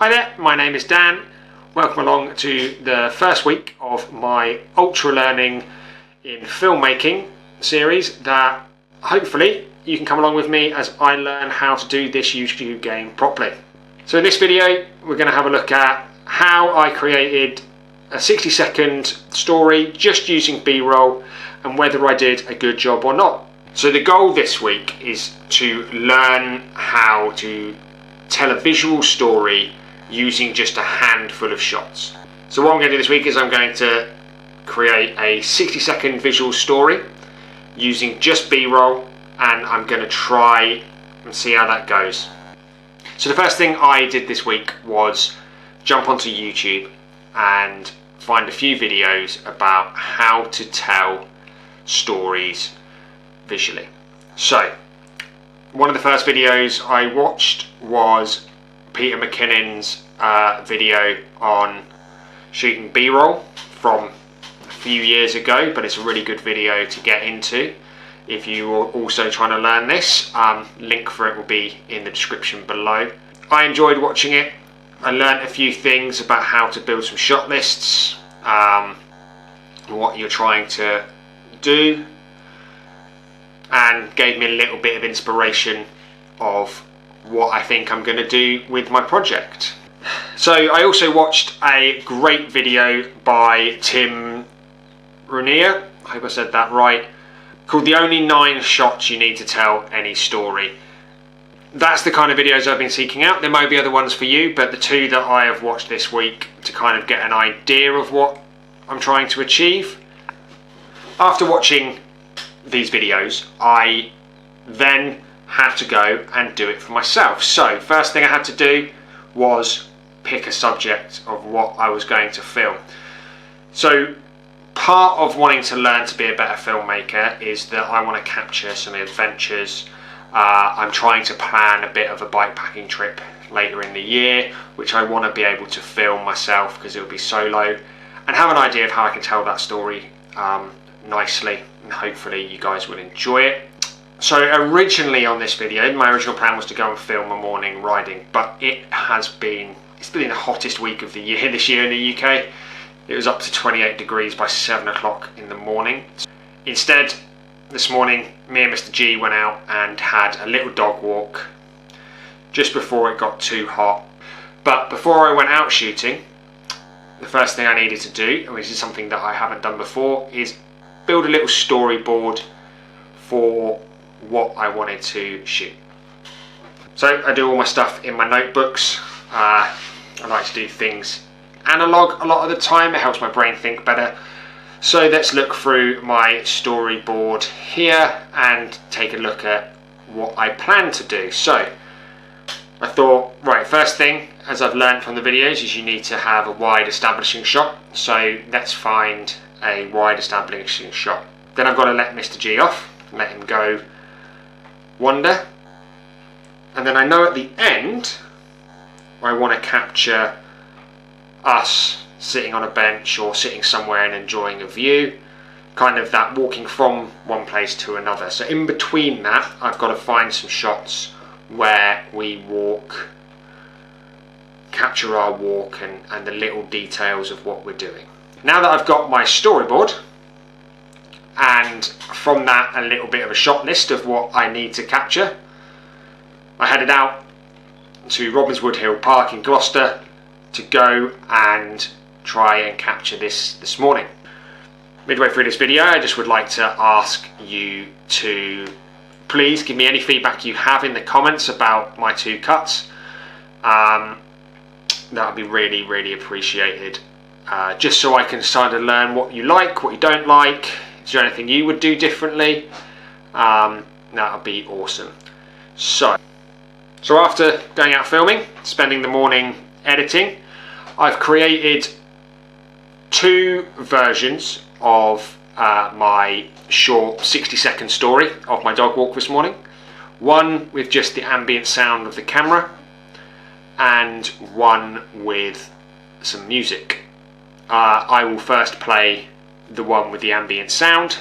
Hi there, my name is Dan. Welcome along to the first week of my Ultra Learning in Filmmaking series that hopefully you can come along with me as I learn how to do this YouTube game properly. So in this video we're going to have a look at how I created a 60-second story just using B-roll and whether I did a good job or not. So the goal this week is to learn how to tell a visual story using just a handful of shots. So what I'm going to do this week is I'm going to create a 60-second visual story using just B-roll, and I'm going to try and see how that goes. So the first thing I did this week was jump onto YouTube and find a few videos about how to tell stories visually. So one of the first videos I watched was Peter McKinnon's video on shooting B-roll from a few years ago, but it's a really good video to get into if you are also trying to learn this. Link for it will be in the description below. I enjoyed watching it. I learned a few things about how to build some shot lists, what you're trying to do, and gave me a little bit of inspiration of what I think I'm going to do with my project. So I also watched a great video by Tim Runier, I hope I said that right, called The Only 9 Shots You Need to Tell Any Story. That's the kind of videos I've been seeking out. There may be other ones for you, but the two that I have watched this week to kind of get an idea of what I'm trying to achieve. After watching these videos, I then had to go and do it for myself. So first thing I had to do was pick a subject of what I was going to film. So part of wanting to learn to be a better filmmaker is that I want to capture some adventures. I'm trying to plan a bit of a bikepacking trip later in the year, which I want to be able to film myself because it will be solo, and have an idea of how I can tell that story nicely, and hopefully you guys will enjoy it. So originally on this video, my original plan was to go and film a morning riding, but it's been the hottest week of the year this year in the UK. It was up to 28 degrees by 7 o'clock in the morning. Instead, this morning, me and Mr. G went out and had a little dog walk just before it got too hot. But before I went out shooting, the first thing I needed to do, and this is something that I haven't done before, is build a little storyboard for what I wanted to shoot. So I do all my stuff in my notebooks. I like to do things analog a lot of the time. It helps my brain think better. So let's look through my storyboard here and take a look at what I plan to do. So I thought, right, first thing, as I've learned from the videos, is you need to have a wide establishing shot. So let's find a wide establishing shot. Then I've got to let Mr. G off, let him go wander, and then I know at the end I want to capture us sitting on a bench or sitting somewhere and enjoying a view, kind of that walking from one place to another. So in between that, I've got to find some shots where we walk, capture our walk and the little details of what we're doing. Now that I've got my storyboard, and from that a little bit of a shot list of what I need to capture, I headed out to Robbinswood Hill Park in Gloucester to go and try and capture this morning. Midway through this video, I just would like to ask you to please give me any feedback you have in the comments about my 2 cuts. That would be really appreciated, just so I can start to learn what you like, what you don't like. Is there anything you would do differently? That would be awesome. So after going out filming, spending the morning editing, I've created 2 versions of my short 60-second story of my dog walk this morning. One with just the ambient sound of the camera, and one with some music. I will first play the one with the ambient sound.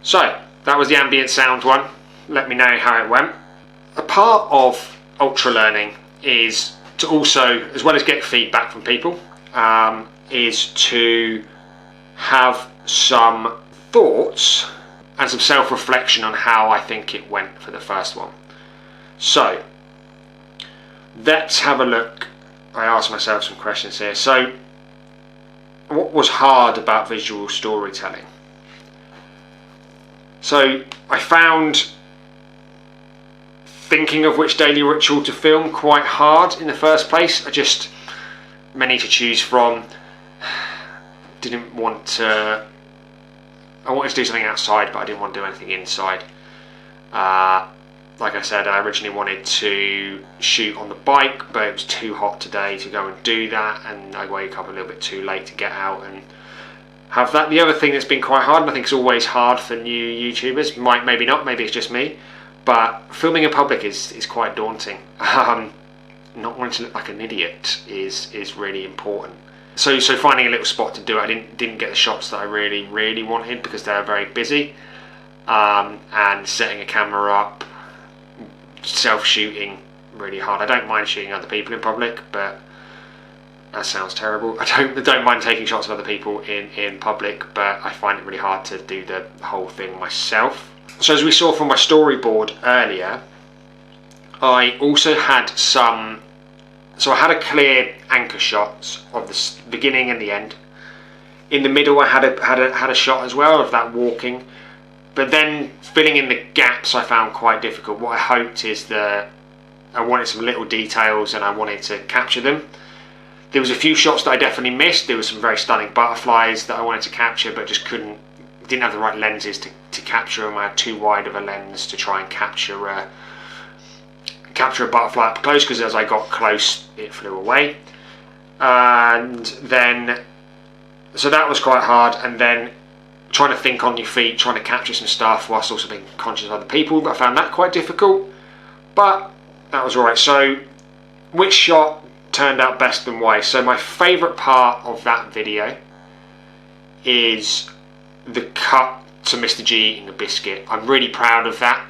So that was the ambient sound one. Let me know how it went. A part of ultra learning is to also, as well as get feedback from people, is to have some thoughts and some self-reflection on how I think it went for the first one. So let's have a look. I asked myself some questions here. So what was hard about visual storytelling? So I found thinking of which daily ritual to film quite hard in the first place. Many to choose from. I wanted to do something outside, but I didn't want to do anything inside. Like I said, I originally wanted to shoot on the bike, but it was too hot today to go and do that, and I woke up a little bit too late to get out and have that. The other thing that's been quite hard, and I think it's always hard for new YouTubers, maybe not, maybe it's just me, but filming in public is quite daunting. Not wanting to look like an idiot is really important. So finding a little spot to do it, I didn't get the shots that I really wanted because they were very busy, and setting a camera up, self-shooting, really hard. I don't mind shooting other people in public, but that sounds terrible. I don't mind taking shots of other people in public, but I find it really hard to do the whole thing myself. So as we saw from my storyboard earlier, I also had I had a clear anchor shots of the beginning and the end. In the middle I had a shot as well of that walking, but then filling in the gaps I found quite difficult. What I hoped is I wanted some little details and I wanted to capture them. There was a few shots that I definitely missed. There was some very stunning butterflies that I wanted to capture, but just didn't have the right lenses to capture them. I had too wide of a lens to try and capture a butterfly up close, because as I got close it flew away. And then so that was quite hard, and then trying to think on your feet, trying to capture some stuff whilst also being conscious of other people. I found that quite difficult, but that was alright. So which shot turned out best and why? So my favourite part of that video is the cut to Mr. G eating a biscuit. I'm really proud of that.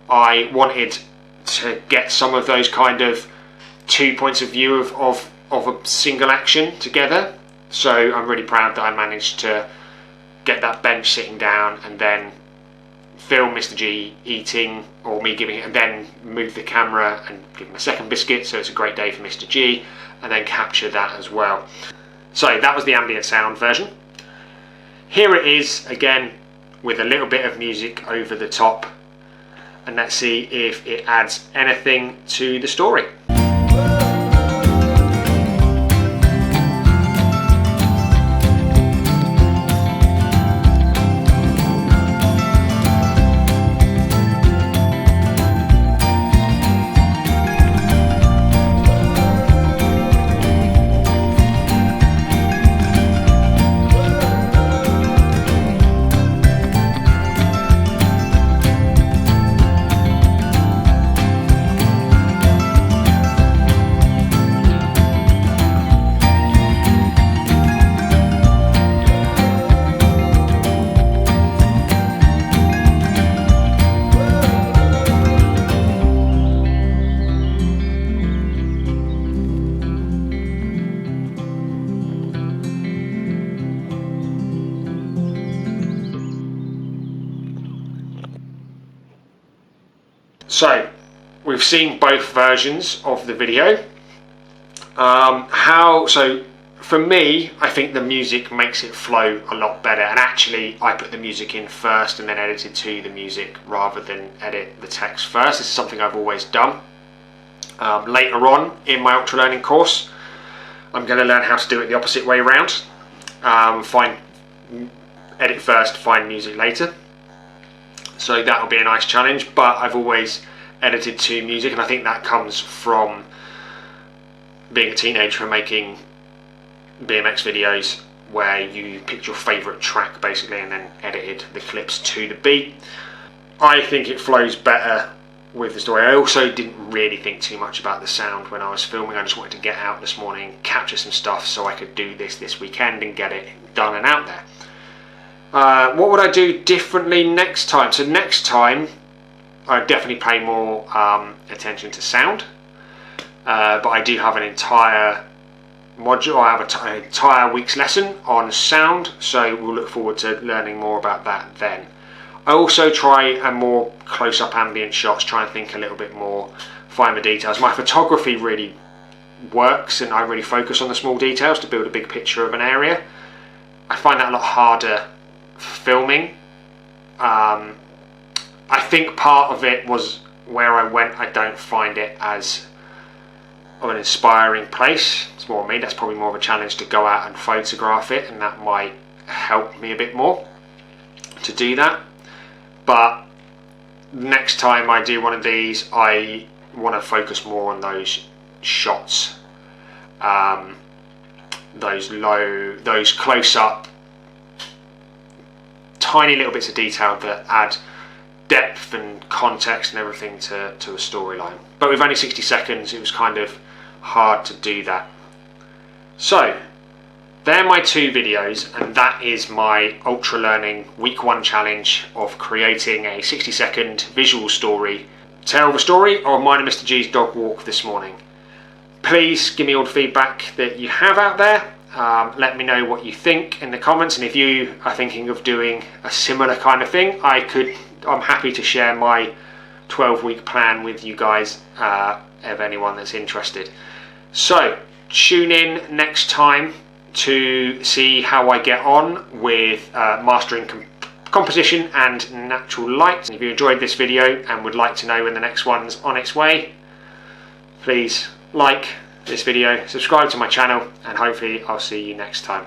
I wanted to get some of those kind of 2 points of view of a single action together. So I'm really proud that I managed to get that bench sitting down and then film Mr. G eating, or me giving it, and then move the camera and give him a second biscuit, so it's a great day for Mr. G, and then capture that as well. So that was the ambient sound version. Here it is again with a little bit of music over the top, and let's see if it adds anything to the story. So we've seen both versions of the video. So for me, I think the music makes it flow a lot better, and actually I put the music in first and then edited to the music rather than edit the text first. This is something I've always done. Later on in my ultra learning course, I'm going to learn how to do it the opposite way around. Edit first, find music later. So that'll be a nice challenge, but I've always edited to music, and I think that comes from being a teenager and making BMX videos where you picked your favourite track basically and then edited the clips to the beat. I think it flows better with the story. I also didn't really think too much about the sound when I was filming. I just wanted to get out this morning, capture some stuff so I could do this weekend and get it done and out there. What would I do differently next time? So next time I'd definitely pay more attention to sound, but I do have an entire module, I have an entire week's lesson on sound, so we'll look forward to learning more about that then. I also try a more close-up ambient shots, try and think a little bit more, find the details. My photography really works and I really focus on the small details to build a big picture of an area. I find that a lot harder filming. I think part of it was where I went, I don't find it as of an inspiring place. It's more me, that's probably more of a challenge to go out and photograph it, and that might help me a bit more to do that. But next time I do one of these, I want to focus more on those shots, those close-up, tiny little bits of detail that add depth and context and everything to a storyline. But with only 60 seconds, it was kind of hard to do that. So they're my 2 videos, and that is my Ultra Learning Week 1 challenge of creating a 60-second visual story. Tell the story of mine and Mr. G's dog walk this morning. Please give me all the feedback that you have out there. Let me know what you think in the comments, and if you are thinking of doing a similar kind of thing, I'm happy to share my 12-week plan with you guys, of anyone that's interested. So tune in next time to see how I get on with mastering composition and natural light. If you enjoyed this video and would like to know when the next one's on its way, please like this video, subscribe to my channel, and hopefully I'll see you next time.